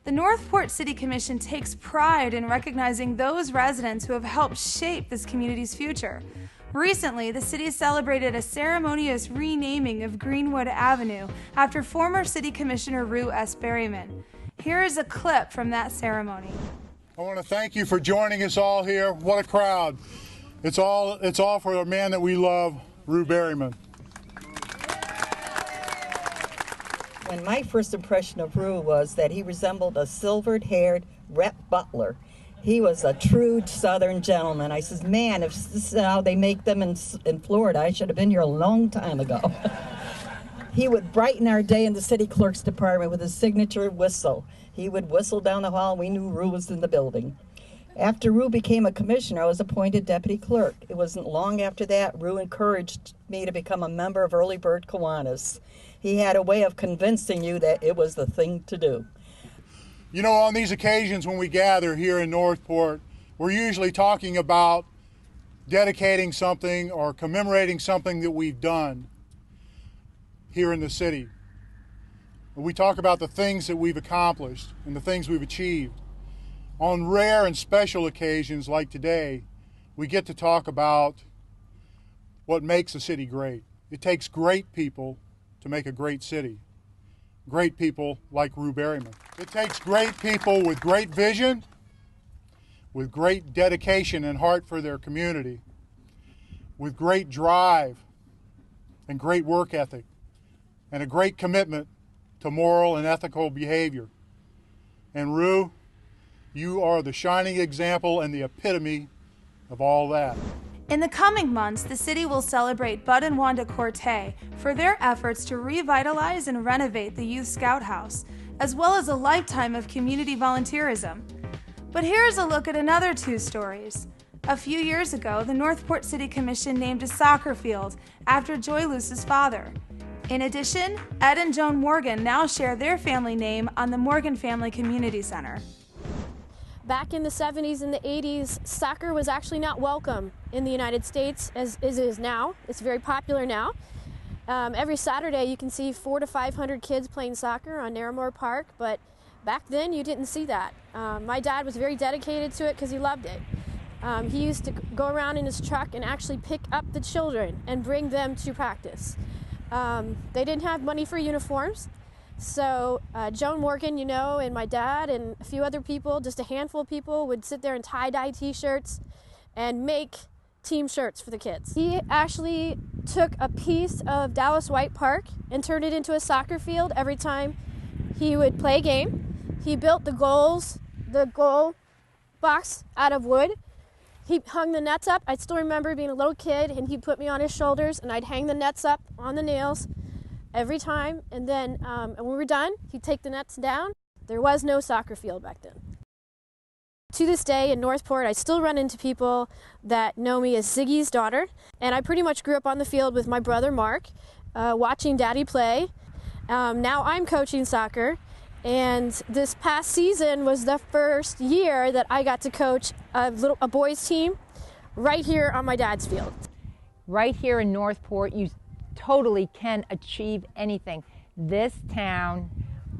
The Northport City Commission takes pride in recognizing those residents who have helped shape this community's future. Recently, the city celebrated a ceremonious renaming of Greenwood Avenue after former City Commissioner Rue S. Berryman. Here is a clip from that ceremony. I want to thank you for joining us all here. What a crowd. It's all for a man that we love, Rue Berryman. And my first impression of Rue was that he resembled a silvered-haired Rhett Butler. He was a true Southern gentleman. I says, man, if this is how they make them in Florida, I should have been here a long time ago. He would brighten our day in the city clerk's department with his signature whistle. He would whistle down the hall, and we knew Rue was in the building. After Rue became a commissioner, I was appointed deputy clerk. It wasn't long after that, Rue encouraged me to become a member of Early Bird Kiwanis. He had a way of convincing you that it was the thing to do. You know, on these occasions when we gather here in Northport, we're usually talking about dedicating something or commemorating something that we've done here in the city. We talk about the things that we've accomplished and the things we've achieved. On rare and special occasions like today, we get to talk about what makes a city great. It takes great people to make a great city. Great people like Rue Berryman. It takes great people with great vision, with great dedication and heart for their community, with great drive and great work ethic, and a great commitment to moral and ethical behavior. And Rue, you are the shining example and the epitome of all that. In the coming months, the city will celebrate Bud and Wanda Corte for their efforts to revitalize and renovate the Youth Scout House, as well as a lifetime of community volunteerism. But here's a look at another two stories. A few years ago, the Northport City Commission named a soccer field after Joy Luce's father. In addition, Ed and Joan Morgan now share their family name on the Morgan Family Community Center. Back in the 70s and the 80s, soccer was actually not welcome in the United States as it is now. It's very popular now. Every Saturday you can see 400 to 500 kids playing soccer on Narramore Park, but back then you didn't see that. My dad was very dedicated to it because he loved it. He used to go around in his truck and actually pick up the children and bring them to practice. They didn't have money for uniforms. So Joan Morgan, you know, and my dad and a few other people, just a handful of people, would sit there in tie-dye t-shirts and make team shirts for the kids. He actually took a piece of Dallas White Park and turned it into a soccer field every time he would play a game. He built the goal box out of wood. He hung the nets up. I still remember being a little kid, and he'd put me on his shoulders, and I'd hang the nets up on the nails every time, and then when we were done, he'd take the nets down. There was no soccer field back then. To this day in Northport, I still run into people that know me as Ziggy's daughter, and I pretty much grew up on the field with my brother Mark, watching Daddy play. Now I'm coaching soccer, and this past season was the first year that I got to coach a boys team right here on my dad's field. Right here in Northport, you totally can achieve anything. This town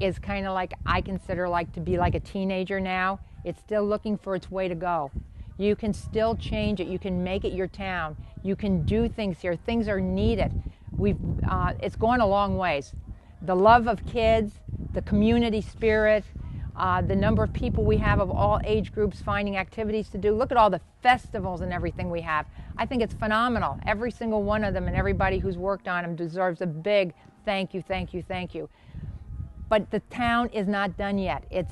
is kind of like, I consider like to be like a teenager now. It's still looking for its way to go. You can still change it. You can make it your town. You can do things here. Things are needed. It's gone a long ways. The love of kids, the community spirit, the number of people we have of all age groups finding activities to do. Look at all the festivals and everything we have. I think it's phenomenal. Every single one of them and everybody who's worked on them deserves a big thank you, thank you, thank you. But the town is not done yet. It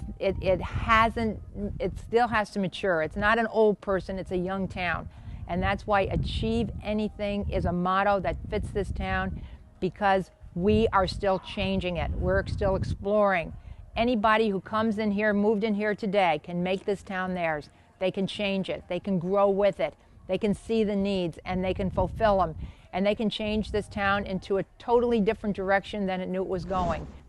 still has to mature. It's not an old person, it's a young town. And that's why achieve anything is a motto that fits this town, because we are still changing it. We're still exploring. Anybody who comes in here, moved in here today, can make this town theirs. They can change it. They can grow with it. They can see the needs and they can fulfill them. And they can change this town into a totally different direction than it knew it was going.